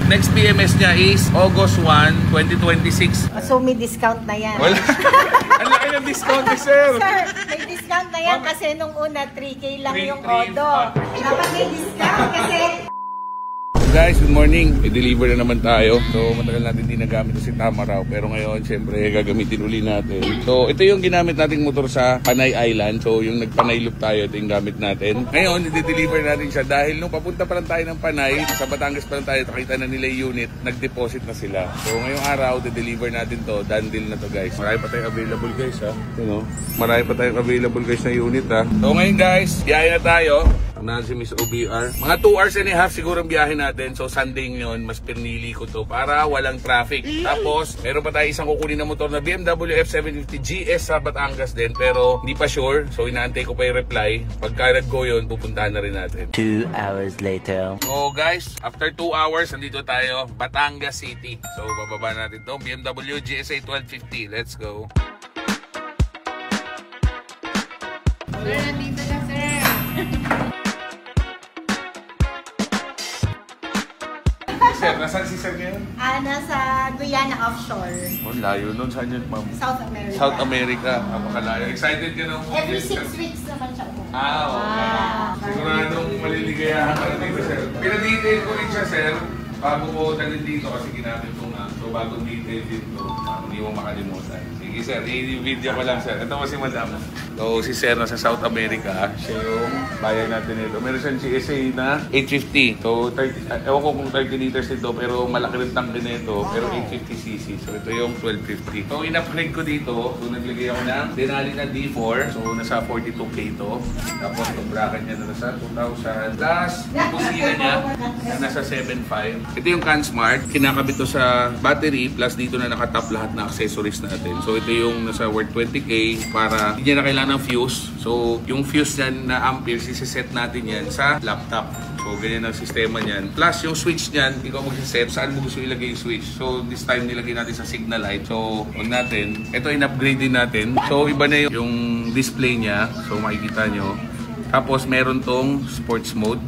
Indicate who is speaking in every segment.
Speaker 1: Next BMS niya is August 1, 2026.
Speaker 2: So may discount na yan.
Speaker 1: Wala. Ang laki ng discount ni sir.
Speaker 2: Sir, may discount na yan kasi nung una 3K lang yung Odo. Dapat may discount kasi...
Speaker 1: Guys, good morning. I-deliver na naman tayo. So, matagal natin din nagamit si Tamaraw. Pero ngayon, syempre, gagamitin uli natin. So, ito yung ginamit nating motor sa Panay Island. So, yung nagpanay loop tayo, ito yung gamit natin. Ngayon, i-deliver natin siya dahil nung papunta pa lang tayo ng Panay, sa Batangas pa lang tayo, nakita na nila yung unit, nag-deposit na sila. So, ngayong araw, i-deliver natin to. Done deal na to, guys. Marami pa tayong available, guys, ha. You know, marami pa tayong available, guys, na unit, ha. So, ngayon, guys, biyahe na tayo. Na si Miss OBR. Mga 2 hours and a half siguro ang biyahe natin. So Sunday ngayon, mas pinili ko to para walang traffic. Tapos, meron pa tayo isang kukunin na motor na BMW F750 GS sa Batangas din. Pero hindi pa sure. So inaantay ko pa yung reply. Pagka nag-go yun, pupuntahan na rin natin.
Speaker 3: 2 hours later.
Speaker 1: So guys, after 2 hours, nandito tayo, Batangas City. So bababa natin to BMW GSA 1250. Let's go.
Speaker 2: Sir, nandito na sir.
Speaker 1: Sir, nasaan si Sir ngayon?
Speaker 2: Nasa Guyana Offshore.
Speaker 1: Oh, layo nun. Saan yun, ma'am?
Speaker 2: South America.
Speaker 1: South America. Napakalayo. Excited ka na?
Speaker 2: Every 6 weeks naman siya.
Speaker 1: Okay. Siguradong maliligayahan ka na dito, sir. Pinadetail ko rin siya, sir. Bago ko talin dito kasi ginamit ko nga. So, bagong detail dito. Hindi mo makalimutan. Sige, sir. I-video ko lang, sir. Ito mo si Madam. So, si Sir nasa South America. Siya yung bayan natin ito. Meron siyang GSA na 850. So, ewan ko kung 30 liters ito, pero malaki rin tangke na ito. Pero 850cc. So, ito yung 1250. So, in-upgrade ko dito. So, naglagay ako ng Denali na D4. So, nasa 42K ito. Tapos, yung bracket niya na nasa 2,000. Plus, yung kusina niya nasa 7,500. Ito yung CanSmart. Kinakabit to sa battery. Plus, dito na nakatap lahat na accessories natin. So, ito yung nasa worth 20K para hindi niya na kailangan ng fuse. So, yung fuse niyan na amperes, isi-set natin yan sa laptop. So, ganyan ang sistema niyan. Plus, yung switch niyan, ikaw mag-set saan mo gusto ilagay yung switch. So, this time nilagay natin sa signal light. So, huwag natin. Ito, in-upgrade din natin. So, iba na yung display niya. So, makikita nyo. Tapos, meron tong sports mode.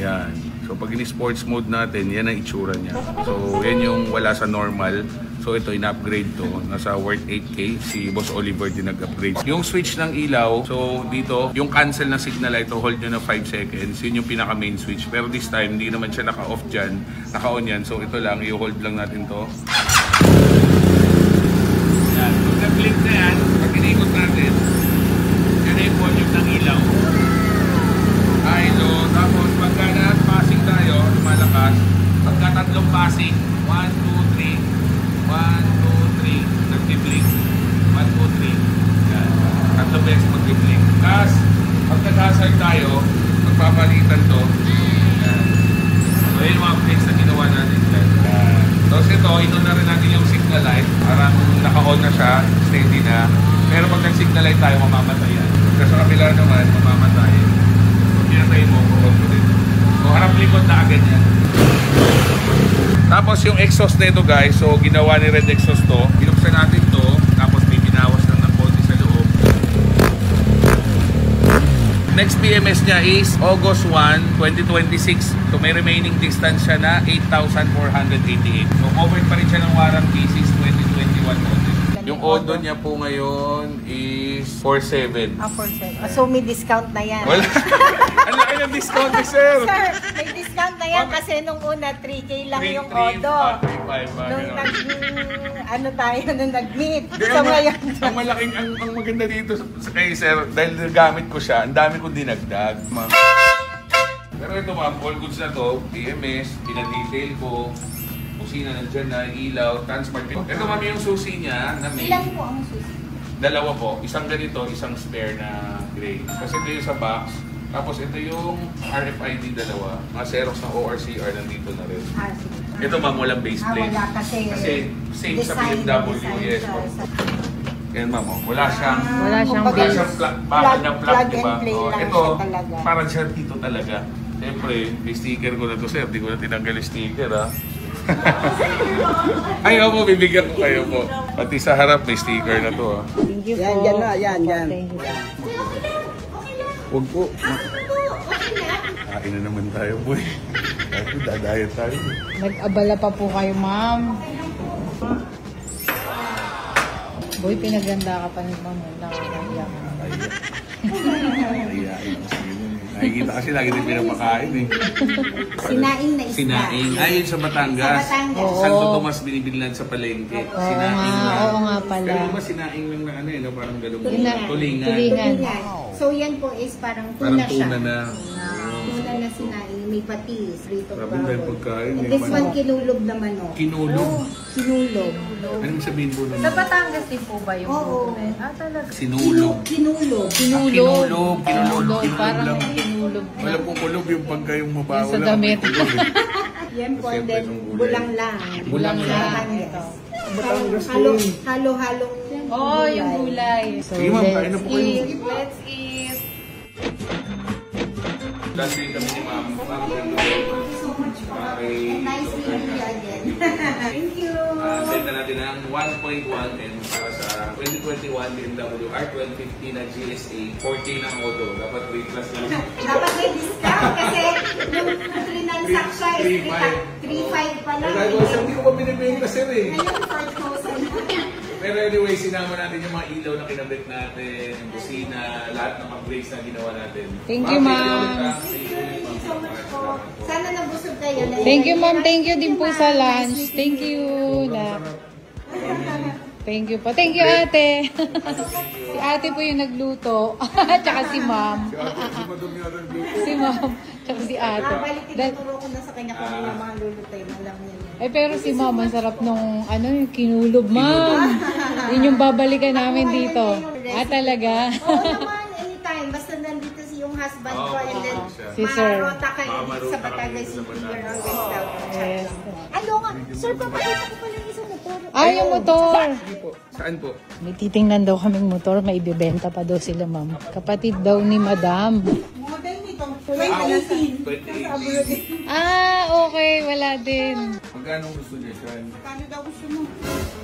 Speaker 1: Yan. So, pag in-sports mode natin, yan ang itsura niya. So, yan yung wala sa normal. So ito, in-upgrade to. Nasa worth 8K. Si Boss Oliver din nag-upgrade. Yung switch ng ilaw, so dito, yung cancel ng signal light, hold nyo na 5 seconds. Yun yung pinaka-main switch. Pero this time, hindi naman siya naka-off dyan. Naka-on yan. So ito lang, i-hold lang natin to. Yan. Pag nag-blink na yan, pag inikot natin, yan yung volume ng ilaw. Ay, so, tapos pagka na-passing tayo, lumalakas, pagka tatlong passing, 1, 2, 3, 1, 2, 3, nag-blink. 1, 2, 3. Yan. Tatlong beses mag-blink. Tapos, pag nag-hazard tayo, magpapalitan to. Yan. So, yun yung mga flex na ginawa natin dyan. Yan. Tapos ito, ito na rin natin yung signal light. Parang naka-on na siya, steady na. Pero pag nag-signal light tayo, mamamatay yan. Kasi sa kabila naman, mamamatay. Pag pinatayin mo, on mo din. So, harap-likod na agad yan. Tapos yung exhaust nito guys, so ginawa ni Red Exhaust to. Binuksan natin to, tapos may binawas lang ng konti sa loob. Next BMS niya is August 1, 2026. So may remaining distance siya na 8,488. So covered pa rin siya ng warranty since 2021 model. Yung Odo niya po ngayon is 4,700.
Speaker 2: 4,700. So may discount na yan.
Speaker 1: Wala. Ang laki ng discount ni sir.
Speaker 2: Sir, may discount na yan kasi nung una 3K lang yung Odo. Nung nag-meet. So ngayon.
Speaker 1: Ang malaking, ang maganda dito sa kay sir, dahil nagamit ko siya, ang dami kong dinagdag. Pero ito ma'am, all goods na to, PMS, pinadetail ko. Kusina nandyan na, ilaw, transport. Ito mami yung susi niya na may...
Speaker 2: Ilan po ang susi?
Speaker 1: Dalawa po. Isang ganito, isang spare na gray. Kasi ito yung sa box. Tapos ito yung RFID dalawa. Mga Xerox ng ORCR nandito na rin.
Speaker 2: Sige.
Speaker 1: Ito ma'am, walang base plate.
Speaker 2: Wala kasi
Speaker 1: same sa BMW. Yes po. Yan ma'am, wala siyang bakal na plug, diba? Ito, parang siya dito talaga. Siyempre, may sticker ko na to sir. Di ko na tinanggal yung sticker ha. Ay, opo, bibigyan ko kayo po. Pati sa harap may sticker na to.
Speaker 2: Thank you po.
Speaker 4: Yan na, yan.
Speaker 1: Huwag po. Kain na naman tayo, boy. Dadayat tayo.
Speaker 3: Nag-abala pa po kayo, ma'am. Boy, pinaganda ka pa ni ma'am. Nakakahiya ka.
Speaker 1: Nakikita kasi lagi din pinapakain eh.
Speaker 2: Sinaing na isda.
Speaker 1: Sinaing. Ayun sa Batangas.
Speaker 2: Sa Batangas.
Speaker 3: Oo.
Speaker 1: Santo Tomas binibilan sa palengke.
Speaker 3: Oo
Speaker 1: Sinaing
Speaker 3: nga,
Speaker 1: lang.
Speaker 3: oo nga pala.
Speaker 1: Pero ba sinaing lang na ano eh, no? Parang galong
Speaker 2: Tulingan.
Speaker 1: tulingan.
Speaker 3: Tulingan.
Speaker 2: Tulingan. So yan po is parang
Speaker 1: Parang
Speaker 2: tuna siya.
Speaker 1: tuna na.
Speaker 2: Tuna na sinaing. May patis. Rito
Speaker 1: Grabe dahil pagkain.
Speaker 2: And
Speaker 1: eh.
Speaker 2: this one kinulob na manok.
Speaker 1: Kinulog.
Speaker 2: Kinulob.
Speaker 1: Ano yung sabihin po
Speaker 4: Sa
Speaker 1: naman?
Speaker 4: Batangas din po ba yung
Speaker 2: Oo.
Speaker 4: puto? Ah, talaga.
Speaker 1: Sinulog.
Speaker 2: Kinulob.
Speaker 3: Kinulog.
Speaker 1: Kinulog.
Speaker 3: Parang
Speaker 1: lang.
Speaker 3: kinulog na.
Speaker 1: Wala pong kulog yung pagka yung mabaho
Speaker 3: Yung sa
Speaker 1: lang.
Speaker 3: damit.
Speaker 1: May kulog eh.
Speaker 2: Yan po, and
Speaker 1: Siyempre,
Speaker 2: then
Speaker 1: nung gulay.
Speaker 2: bulang lang.
Speaker 1: Bulang lang.
Speaker 2: Batangas.
Speaker 1: Batangas din.
Speaker 2: Halo-halong
Speaker 3: Oo, yung gulay. So,
Speaker 1: Sige ma'am, kain na po kayo.
Speaker 3: eat.
Speaker 4: Let's eat.
Speaker 1: Last week kami ni ma'am. Ma'am, okay.
Speaker 2: Nice meeting you again. Thank you.
Speaker 1: Send na natin ang 1.1 and para sa 2021 BMW R1250 na GSA 4K na auto. Dapat 3 plus lang.
Speaker 2: Dapat may discount kasi nung trinansak siya is 3.5 pa lang.
Speaker 1: Dahil was, hindi ko pa binibenta sir eh.
Speaker 2: Ngayon 4,000.
Speaker 1: Pero anyway, sinama natin yung mga ilaw na kinabit natin, yung busina, lahat ng upgrades na ginawa natin.
Speaker 3: Thank you, ma'am.
Speaker 1: Thank you,
Speaker 2: Thank you so much po. Sana nabusog kayo.
Speaker 3: Thank you, ma'am. Thank you din po sa lunch. Thank you. Thank you po. Thank you, ate. Si ate po yung nagluto. Tsaka si ma'am. Si ma'am. Tsaka si ate.
Speaker 2: Balik tinuturo ko na sa kanya kung ano yung mga lulutay. Alam niya.
Speaker 3: Eh pero si ma'am, ang sarap nung ano, yung kinulob, ma'am. Yun yung babalikan namin dito. Ah, talaga?
Speaker 2: Oo naman, anytime. Basta nandito si yung husband ko and then
Speaker 3: Si sir.
Speaker 2: marota kayo dito sa Batangas City. You're always welcome.
Speaker 3: Yes.
Speaker 2: Ano nga, sir, papakita ko pala yung isang motor.
Speaker 3: Ah, yung motor.
Speaker 1: Sige po. Saan po?
Speaker 3: May titingnan daw kaming motor, may ibebenta pa daw sila, ma'am. Kapatid daw ni madam.
Speaker 2: Model nito, 2018.
Speaker 1: 2018.
Speaker 3: Ah, okay. Wala din.
Speaker 1: Magkano gusto niya siyan?
Speaker 2: Kano daw gusto mo?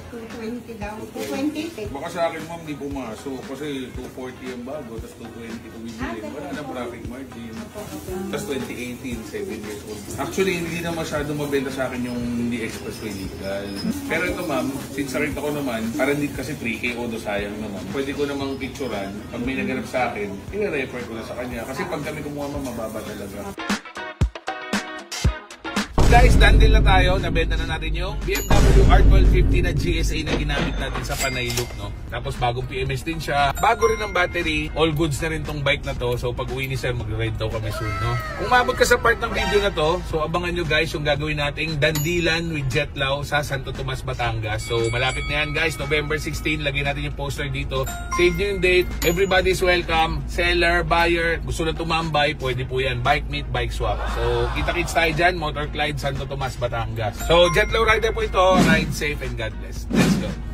Speaker 2: 220 daw. 220?
Speaker 1: Baka sa akin ma'am, di pumasok. Kasi 240 ang bago, tapos 220 kung bibili. Wala na profit margin. Tapos 2018, 7 years old. Actually, hindi na masyado mabenta sa akin yung hindi expressway legal. Pero ito ma'am, since sarita ko naman, para hindi kasi 3K odo sayang naman. Pwede ko namang picturean. Pag may naganap sa akin, i-refer ko na sa kanya. Kasi pag kami kumuha ma'am, mababa talaga. Guys, done deal na tayo. Nabenta na natin yung BMW R1250 na GSA na ginamit natin sa Panay Loop, no? Tapos bagong PMS din siya. Bago rin ang battery. All goods na rin tong bike na to. So pag uwi ni sir, mag-ride daw kami soon, no? Kung mabot ka sa part ng video na to, so abangan nyo guys yung gagawin nating dandilan with Jetlaw sa Santo Tomas, Batangas. So malapit na yan guys. November 16, lagyan natin yung poster dito. Save nyo yung date. Everybody's welcome. Seller, buyer, gusto na tumambay, pwede po yan. Bike meet, bike swap. So kita-kits tayo dyan. Motor Clyde, Santo Tomas, Batangas. So Jetlaw rider po ito. Ride safe and God bless. Let's go.